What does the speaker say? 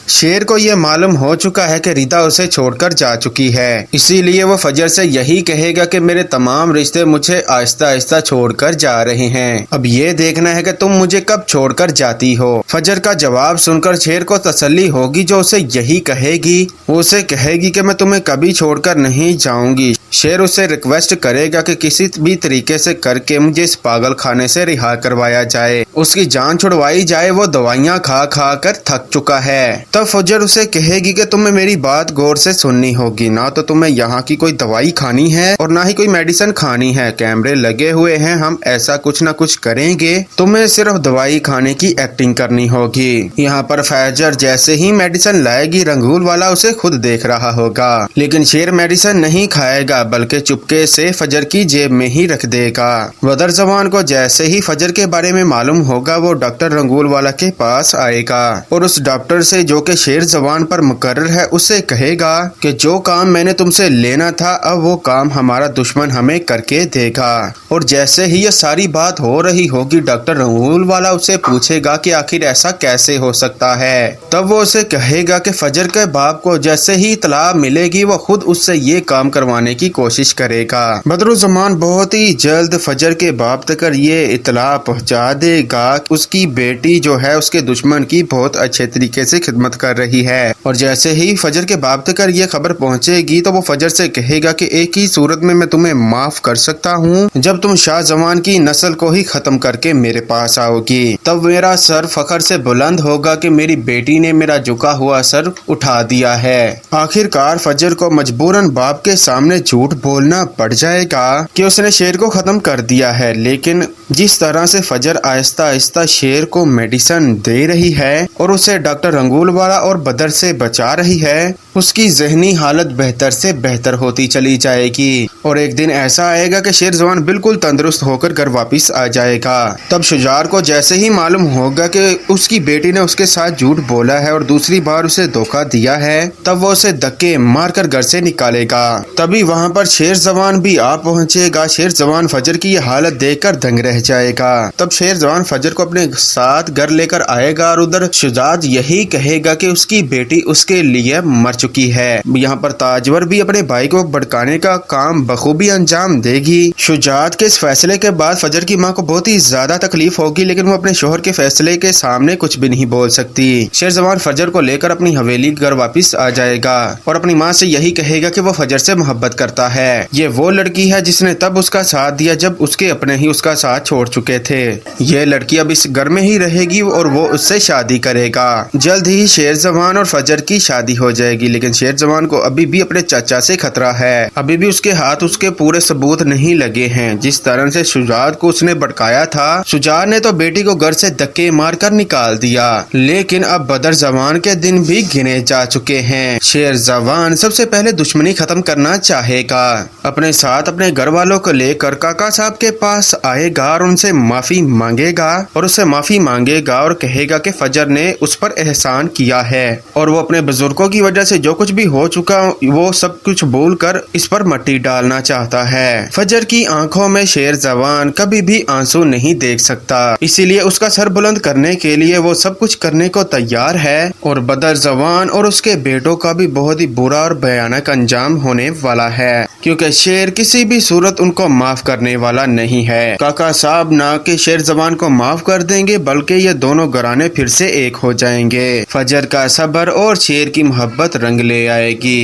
शेर को ये मालूम हो चुका है कि रिदा उसे छोड़कर जा चुकी है, इसीलिए वो फजर से यही कहेगा कि मेरे तमाम रिश्ते मुझे आहिस्ता आहिस्ता छोड़कर जा रहे हैं, अब ये देखना है कि तुम मुझे कब छोड़कर जाती हो। फजर का जवाब सुनकर शेर को तसल्ली होगी, जो उसे यही कहेगी। वो उसे कहेगी कि मैं तुम्हें कभी छोड़कर नहीं जाऊंगी। शेर उससे रिक्वेस्ट करेगा कि किसी भी तरीके से करके मुझे इस पागल खाने से रिहा करवाया जाए, उसकी जान छुड़वाई जाए, वो दवाइयाँ खा खा कर थक चुका है। तब फजर उसे कहेगी कि तुम्हें मेरी बात गौर से सुननी होगी, ना तो तुम्हें यहाँ की कोई दवाई खानी है और ना ही कोई मेडिसिन खानी है। कैमरे लगे हुए हैं, हम ऐसा कुछ न कुछ करेंगे, तुम्हें सिर्फ दवाई खाने की एक्टिंग करनी होगी। यहाँ पर फजर जैसे ही मेडिसिन लाएगी, रंगूल वाला उसे खुद देख रहा होगा, लेकिन शेर मेडिसिन नहीं खाएगा बल्कि चुपके से फजर की जेब में ही रख देगा। बदरज़बान को जैसे ही फजर के बारे में मालूम होगा, वो डॉक्टर रंगूल वाला के पास आएगा और उस डॉक्टर से, जो कि शेर ज़बान पर मुकर्रर है, उससे कहेगा कि जो काम मैंने तुमसे लेना था, अब वो काम हमारा दुश्मन हमें करके देगा। और जैसे ही ये सारी बात हो रही होगी, डॉक्टर रंगूल वाला उसे पूछेगा कि आखिर ऐसा कैसे हो सकता है। तब वो उसे कहेगा कि फजर के बाप को जैसे ही इत्तला मिलेगी, वो खुद उससे ये काम करवाने की कोशिश करेगा। बदरुज़्ज़मान बहुत ही जल्द फजर के बाप तक ये इत्तला पहुंचा देगा, उसकी बेटी जो है उसके दुश्मन की बहुत अच्छे तरीके से खिदमत कर रही है। और जैसे ही फजर के बाप तक ये खबर पहुंचेगी, तो वो फजर से कहेगा कि एक ही सूरत में मैं तुम्हें माफ कर सकता हूँ, जब तुम शाह जमान की नस्ल को ही खत्म करके मेरे पास आओगी। तब मेरा सर फखर से बुलंद होगा कि मेरी बेटी ने मेरा झुका हुआ सर उठा दिया है। आखिरकार फजर को मजबूरन बाप के सामने झूठ बोलना पड़ जाएगा कि उसने शेर को खत्म कर दिया है, लेकिन जिस तरह से फजर आहिस्ता आहिस्ता शेर को मेडिसिन दे रही है और उसे डॉक्टर रंगूल वाला और बदर से बचा रही है, उसकी जहनी हालत बेहतर से बेहतर होती चली जाएगी। और एक दिन ऐसा आएगा कि शेर जवान बिल्कुल तंदुरुस्त होकर घर वापस आ जाएगा। तब शुजार को जैसे ही मालूम होगा कि उसकी बेटी ने उसके साथ झूठ बोला है और दूसरी बार उसे धोखा दिया है, तब वो उसे धक्के मारकर घर से निकालेगा। तभी वहाँ पर शेर जवान भी आ पहुँचेगा। शेर जवान फजर की ये हालत देखकर दंग रह जाएगा। तब शेर जवान फजर को अपने साथ घर लेकर आएगा और उधर शुजात यही कहेगा कि उसकी बेटी उसके लिए मर चुकी है। यहाँ पर ताजवर भी अपने भाई को भड़काने का काम बखूबी अंजाम देगी। शुजात के इस फैसले के बाद फजर की माँ को बहुत ही ज्यादा तकलीफ होगी, लेकिन वो अपने शोहर के फैसले के सामने कुछ भी नहीं बोल सकती। शेर जवान फजर को लेकर अपनी हवेली घर वापस आ जाएगा और अपनी माँ से यही कहेगा कि वो फजर से मोहब्बत करता है। ये वो लड़की है जिसने तब उसका साथ दिया जब उसके अपने ही उसका साथ छोड़ चुके थे। ये लड़की अब इस घर में ही रहेगी और वो उससे शादी करेगा। जल्द ही शेर जवान और फजर की शादी हो जाएगी, लेकिन शेर जवान को अभी भी अपने चाचा से खतरा है। अभी भी उसके हाथ उसके पूरे सबूत नहीं लगे हैं। जिस तरह से शुजात को उसने भड़काया था, शुजात ने तो बेटी को घर से धक्के मारकर निकाल दिया, लेकिन अब बदर जवान के दिन भी गिने जा चुके हैं। शेर जवान सबसे पहले दुश्मनी खत्म करना चाहेगा। अपने साथ अपने घर वालों को लेकर काका साहब के पास आएगा और उनसे माफी मांगेगा और कहेगा कि फजर ने उस पर एहसान किया है और वो अपने बुजुर्गों की वजह से जो कुछ भी हो चुका वो सब कुछ भूलकर इस पर मट्टी डालना चाहता है। फजर की आंखों में शेर जवान कभी भी आंसू नहीं देख सकता, इसीलिए उसका सर बुलंद करने के लिए वो सब कुछ करने को तैयार है। और बदर जवान और उसके बेटों का भी बहुत ही बुरा और भयानक अंजाम होने वाला है, क्योंकि शेर किसी भी सूरत उनको माफ करने वाला नहीं है। काका साहब ना कि शेर जवान को माफ कर देंगे, बल्कि ये दोनों घराने फिर से एक हो जाएंगे। फजर का सब्र और शेर की मोहब्बत रंग ले आएगी।